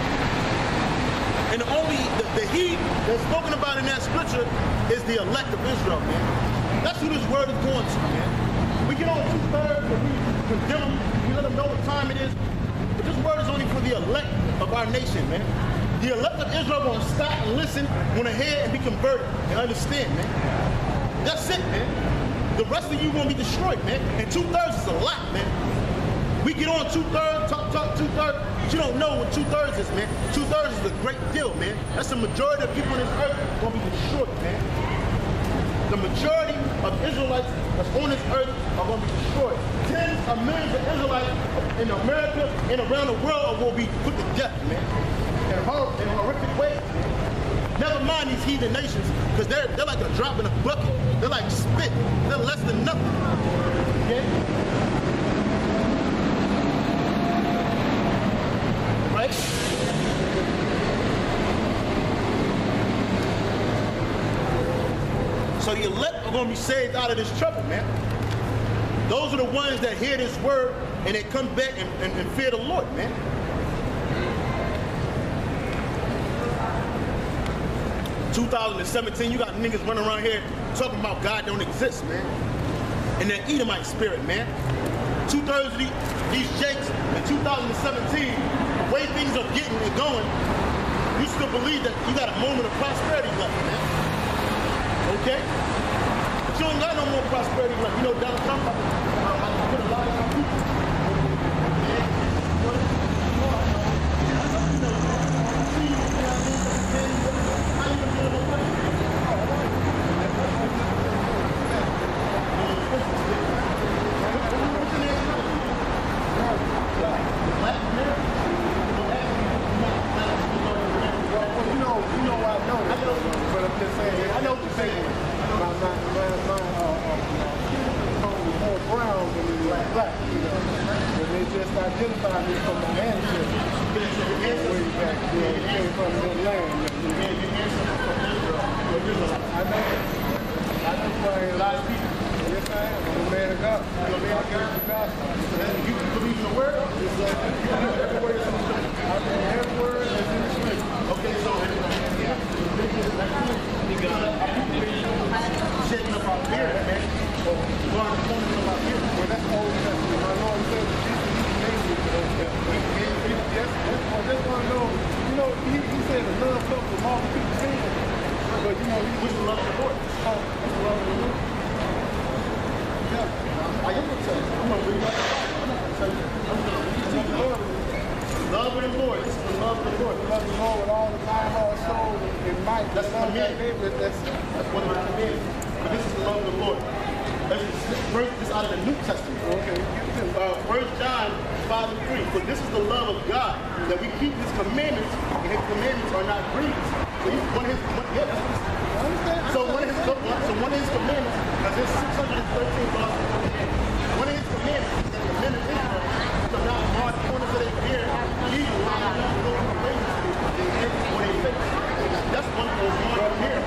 And only the he that's spoken about in that scripture is the elect of Israel, man. That's who this word is going to, man. We get on 2/3 and we condemn them, we let them know what time it is. But this word is only for the elect of our nation, man. The elect of Israel are going to stop and listen, want to hear and be converted and understand, man. That's it, man. The rest of you going to be destroyed, man. And 2/3 is a lot, man. We get on 2/3, talk 2/3, but you don't know what 2/3 is, man. 2/3 is a great deal, man. That's the majority of people on this earth going to be destroyed, man. The majority of Israelites that's on this earth are going to be destroyed. Tens of millions of Israelites in America and around the world are going to be put to death, man. In horrific ways, man. Never mind these heathen nations, because they're like a drop in a bucket. They're like spit. They're less than nothing. Okay? Right? So the elect are going to be saved out of this trouble, man. Those are the ones that hear this word and they come back and fear the Lord, man. In 2017, you got niggas running around here talking about God don't exist, man. And that Edomite spirit, man. 2/3 of these jakes in 2017, the way things are getting and going, you still believe that you got a moment of prosperity left, man. Okay? But you don't got no more prosperity left. You know, Donald Trump about to put a lot of people. Brown than he was black. identify me from my ancestors. Way back, it came from the land. I know a lot of people. Yes, I am. I'm a man of God. I'm a man of God. You believe in the word? Every word is in the scripture. I mean, every word is in the scripture. Okay, so shaking up our beard, man. Learn the corners of our beard. Well, that's Old Testament. My Lord said that Jesus made me for Old Testament. Yes, I just want to know, you know, he said the love comes from all people's sins. But, you know, Which is love of the Lord. that's the love of the Lord. Yeah, I am going to tell you. I'm going to read that. I'm not going to tell you. I'm going to read the Lord. Love of the Lord. This is the love of the Lord. Love the Lord with all the mind, heart, soul, and might. That's love the command. That's one of my commands. But this is the love of the Lord. First, this out of the New Testament. Okay. 1 John 5:3. For this is the love of God, that we keep His commandments, and His commandments are not grievous. So one of His commandments, because there's 613 laws. One of His commandments is that the men of Israel shall not mark corners of their beard, either while they don't go to ways or they face. That's one of those marked here.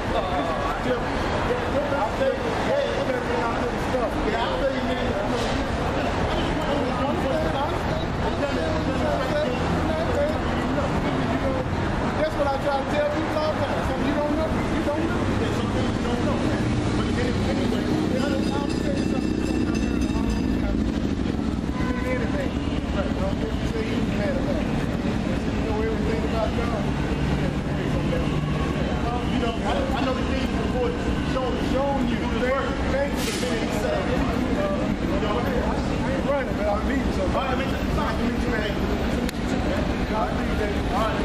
That's what I try to tell people all the time. Something you don't know. You don't know. There's some things you don't know. But anyway, I'll tell you something I heard a long time ago. You need anything. Right. Don't get to say you mad about it. You know everything about God. you know, I know the things before showing you the work. Thank you. I ain't running, but I'm leaving something. All right, man, it's fine. You need to man. I'll leave that. All right.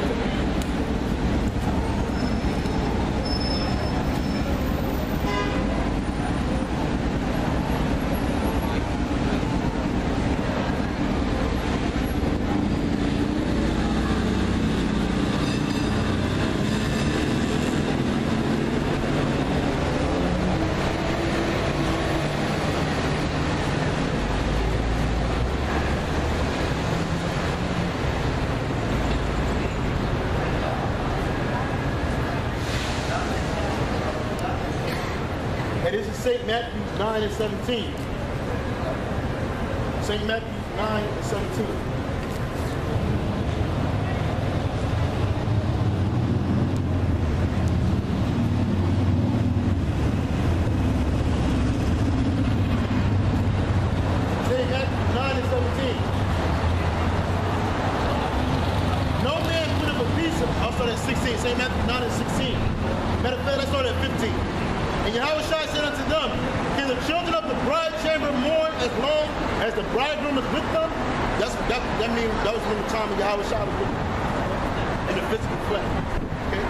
And this is St. Matthew 9 and 17. St. Matthew 9 and 17. St. Matthew 9 and 17. No man put up a piece of, I'll start at 16. St. Matthew 9 and 16. Matter of fact, let's start at 15. And Yahushua said unto them, can the children of the bride chamber mourn as long as the bridegroom is with them? That means that was when the time of Yahushua was with them in the physical flesh. Okay?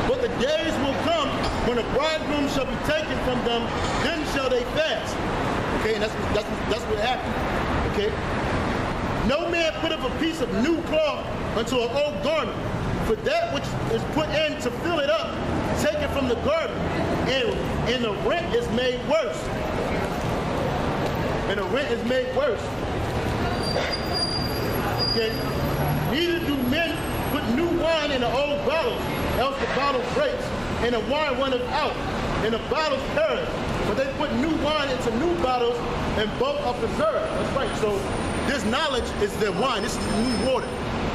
But the days will come when the bridegroom shall be taken from them, then shall they fast. Okay, and that's what happened. Okay? No man put up a piece of new cloth unto an old garment, for that which is put in to fill it up, taken from the garment, and the rent is made worse. And the rent is made worse. Okay? Neither do men put new wine in the old bottles, else the bottle breaks, and the wine runneth out, and the bottles perish. But they put new wine into new bottles, and both are preserved. That's right. So this knowledge is the wine. This is the new water.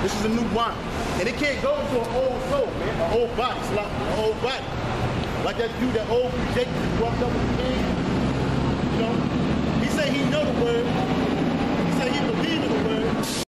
This is a new wine. And it can't go into an old soul, man, an old body. It's like an old body. Like that dude, that old Jacob who walked up with the king. You know? He said he know the word. He said he believed in the word.